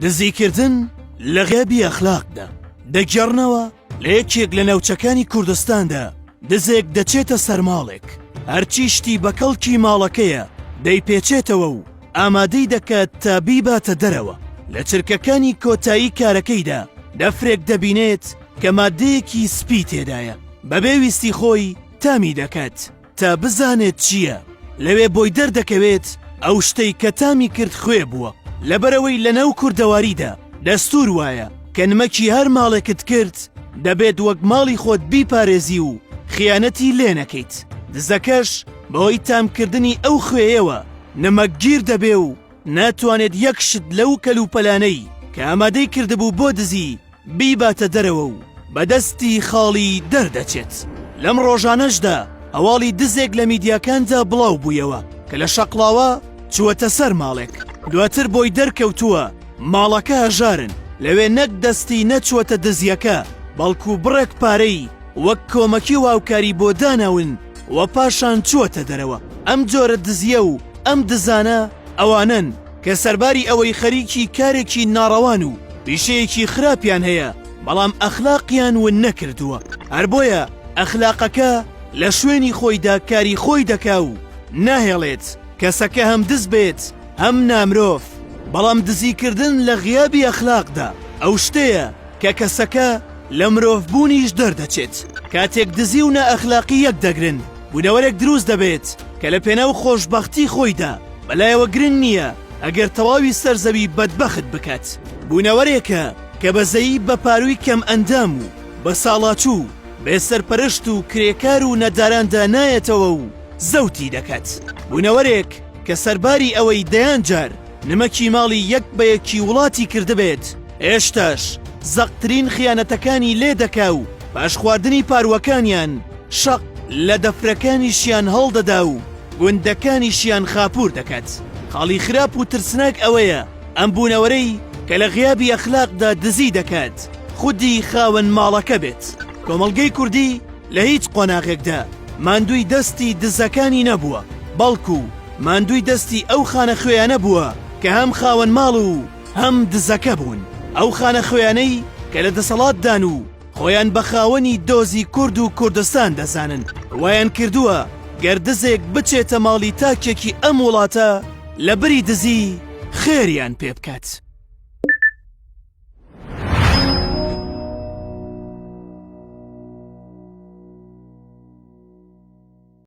دزیکردن لە غیابی ئەخلاقدا دەگەڕنەوە لە یەکێک لە ناوچەکانی کوردستاندا دزێک دەچێتە سەرماڵێک هەرچی شتی بە کەڵکی ماڵەکەیە دەیپێچێتەوە و ئامادەی دەکات تا بیباتە دەرەوە لە چرکەکانی کۆتایی کارەکەیدا دەفرێک دەبینێت کە مادەیەکی سپی تێدایە بەبێ ویستی خۆی تامی دەکات تا بزانێت چییە لەوێ بۆی دەردەکەوێت ئەو شتەی کە تامی کرد خوێ بووە لەبەرەوەی لە ناو کوردەواریدا دەستور وایە کە نمەکی هەر ماڵێکت کرد دەبێت وەک ماڵی خۆت بیپارێزی و خیانەتی لێ نەکەیت دزەکەش بەهۆی تامکردنی ئەو خوێیەوە نمەکگیر دەبێ و ناتوانێت یەک شت لەو کەلوپەلانەی کە ئامادەی کردبوو بۆ دزی بیباتە دەرەوە و بەدەستی خاڵی دەردەچێت لەم ڕۆژانەشدا هەواڵی دزێک لە میدیاکاندا بڵاو بوویەوە کە لە شەقڵاوە چووەتە سەر ماڵێک دواتر بۆی دەرکەوتووە ماڵەکە هەژارن لەوێ نەک دەستی نەچوەتە دزیەکە بەڵکو بڕێک پارەی وەک کۆمەکی واوکاری بۆ داناون و پاشان چووەتە دەرەوە ئەم جۆرە دزیە و ئەم دزانە ئەوانن کە سەرباری ئەوەی خەریکی کارێکی ناڕەوان و پیشەیەکی خراپیان هەیە بەڵام ئەخلاقیان ون نەکردووە هەر بۆیە ئەخلاقەکە لە شوێنی خۆیدا کاری خۆی دەکا و ناهێڵێت کەسەکە هەم دز بێت هەم نامرۆڤ بەڵام دزیکردن لە غیابی ئەخلاقدا ئەو شتەیە کە کەسەکە لە مرۆڤبوونیش دەردەچێت کاتێک دزی و نائەخلاقی یەک دەگرن بوونەوەرێک دروست دەبێت کە لە پێناو خۆشبەختی خۆیدا بەلایەوە گرنگ نییە ئەگەر تەواوی سەرزەوی بەدبەخت بکات بوونەوەرێکە کە بەزەیی بە پاروی کەم ئەندام و بە ساڵاچوو بێسەرپەرشت و کرێکار و نەداراندا نایەتەوە و زەوتی دەکات بوونەوەرێک کە سەرباری ئەوەی دەیان جار نمەکی ماڵی یەک بە یەکی وڵاتی کردبێت هێشتاش زەقترین خیانەتەکانی لێ دەکا و پاش خواردنی پاروەکانیان شەق لە دەفرەکانیشیان هەڵدەدا و گوندەکانیشیان خاپور دەکات خاڵی خراپ و ترسناک ئەوەیە ئەم بوونەوەرەی کە لە غیابی ئەخلاقدا دزی دەکات خودی خاوەن ماڵەکە بێت کۆمەڵگەی کوردی لە هیچ قۆناغێکدا ماندووی دەستی دزەکانی نەبووە بەڵکو ماندووی دەستی ئەو خانە خوێیانە بووە کە هەم خاوەن ماڵ و هەم دزەکە بوون ئەو خانە خوێیانەی کە لە دەسەڵاتدان و خۆیان بە خاوەنی دۆزی کورد و کوردستان دەزانن وایان کردووە گەردزێک بچێتە ماڵی تاکێکی ئەم وڵاتە لە بری دزی خێریان پێ بکات.